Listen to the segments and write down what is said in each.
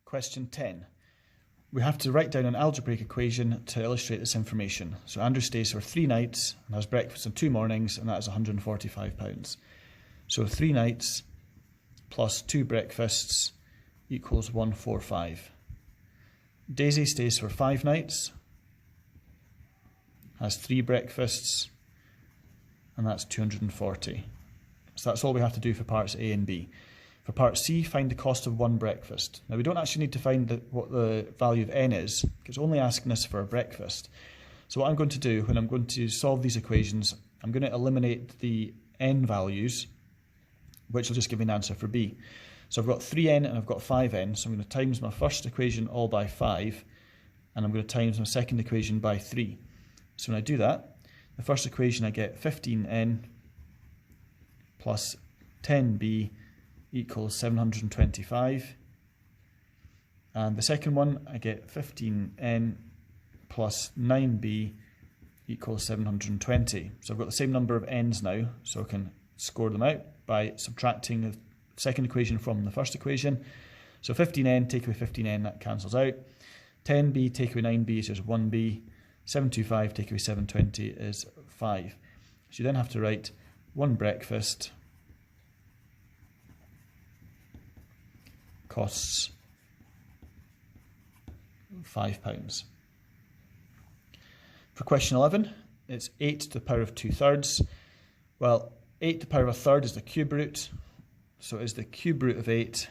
Question 10. We have to write down an algebraic equation to illustrate this information. So Andrew stays for 3 nights and has breakfast in 2 mornings, and that is £145. So 3 nights plus 2 breakfasts equals 145. Daisy stays for 5 nights, has 3 breakfasts, and that's 240. So that's all we have to do for parts A and B. For part C, find the cost of 1 breakfast. Now we don't actually need to find what the value of n is, because it's only asking us for a breakfast. So what I'm going to do when I'm going to solve these equations, I'm going to eliminate the n values, which will just give me an answer for B. So I've got 3n and I've got 5n, so I'm going to times my first equation all by 5, and I'm going to times my second equation by 3. So when I do that, the first equation I get 15n plus 10b equals 725, and the second one I get 15n plus 9b equals 720. So I've got the same number of n's now, so I can score them out by subtracting the second equation from the first equation. So 15n take away 15n, that cancels out. 10b take away 9b is just 1b. 725 take away 720 is 5. So you then have to write 1 breakfast costs £5. For question 11, it's 8 to the power of 2/3. Well, 8 to the power of 1/3 is the cube root, so it is the cube root of 8,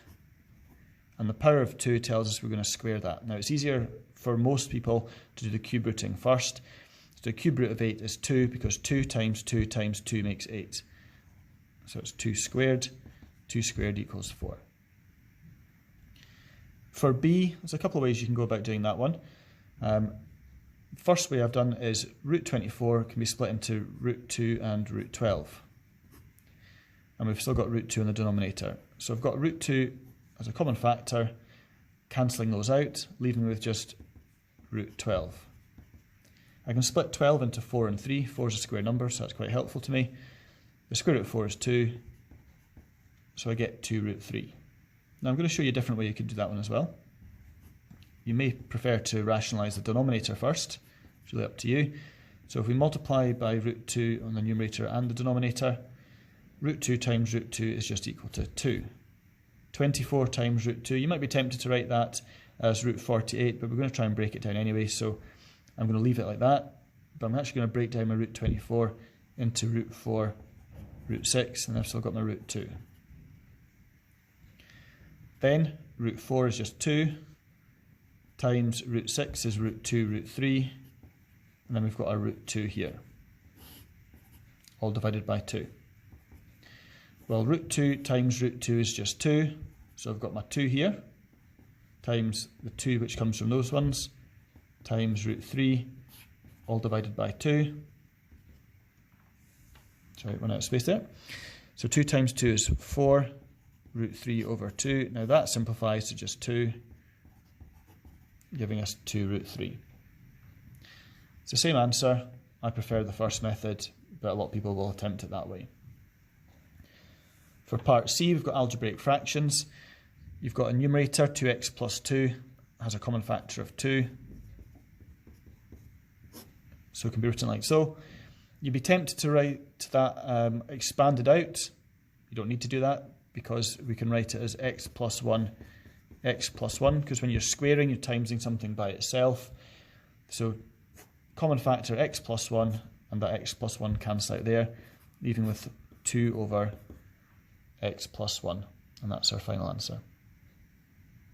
and the power of 2 tells us we're going to square that. Now it's easier for most people to do the cube rooting first. So the cube root of 8 is 2, because 2 times 2 times 2 makes 8. So it's 2 squared equals 4. For B, there's a couple of ways you can go about doing that one. First way I've done is root 24 can be split into root 2 and root 12. And we've still got root 2 in the denominator. So I've got root 2 as a common factor, cancelling those out, leaving me with just root 12. I can split 12 into 4 and 3. 4 is a square number, so that's quite helpful to me. The square root of 4 is 2, so I get 2 root 3. Now I'm going to show you a different way you could do that one as well. You may prefer to rationalise the denominator first. It's really up to you. So if we multiply by root 2 on the numerator and the denominator, root 2 times root 2 is just equal to 2. 24 times root 2, you might be tempted to write that as root 48, but we're going to try and break it down anyway, so I'm going to leave it like that. But I'm actually going to break down my root 24 into root 4, root 6, and I've still got my root 2. Then root 4 is just 2, times root 6 is root 2, root 3, and then we've got our root 2 here, all divided by 2. Well, root 2 times root 2 is just 2, so I've got my 2 here, times the 2 which comes from those ones, times root 3, all divided by 2. Sorry, run out of space there. So 2 times 2 is 4, root 3 over 2. Now that simplifies to just 2, giving us 2 root 3. It's the same answer. I prefer the first method, but a lot of people will attempt it that way. For part C, we've got algebraic fractions. You've got a numerator, 2x plus 2, has a common factor of 2. So it can be written like so. You'd be tempted to write that expanded out. You don't need to do that, because we can write it as x plus 1, because when you're squaring, you're timesing something by itself. So common factor x plus 1, and that x plus 1 cancel out there, leaving with 2 over x plus 1, and that's our final answer.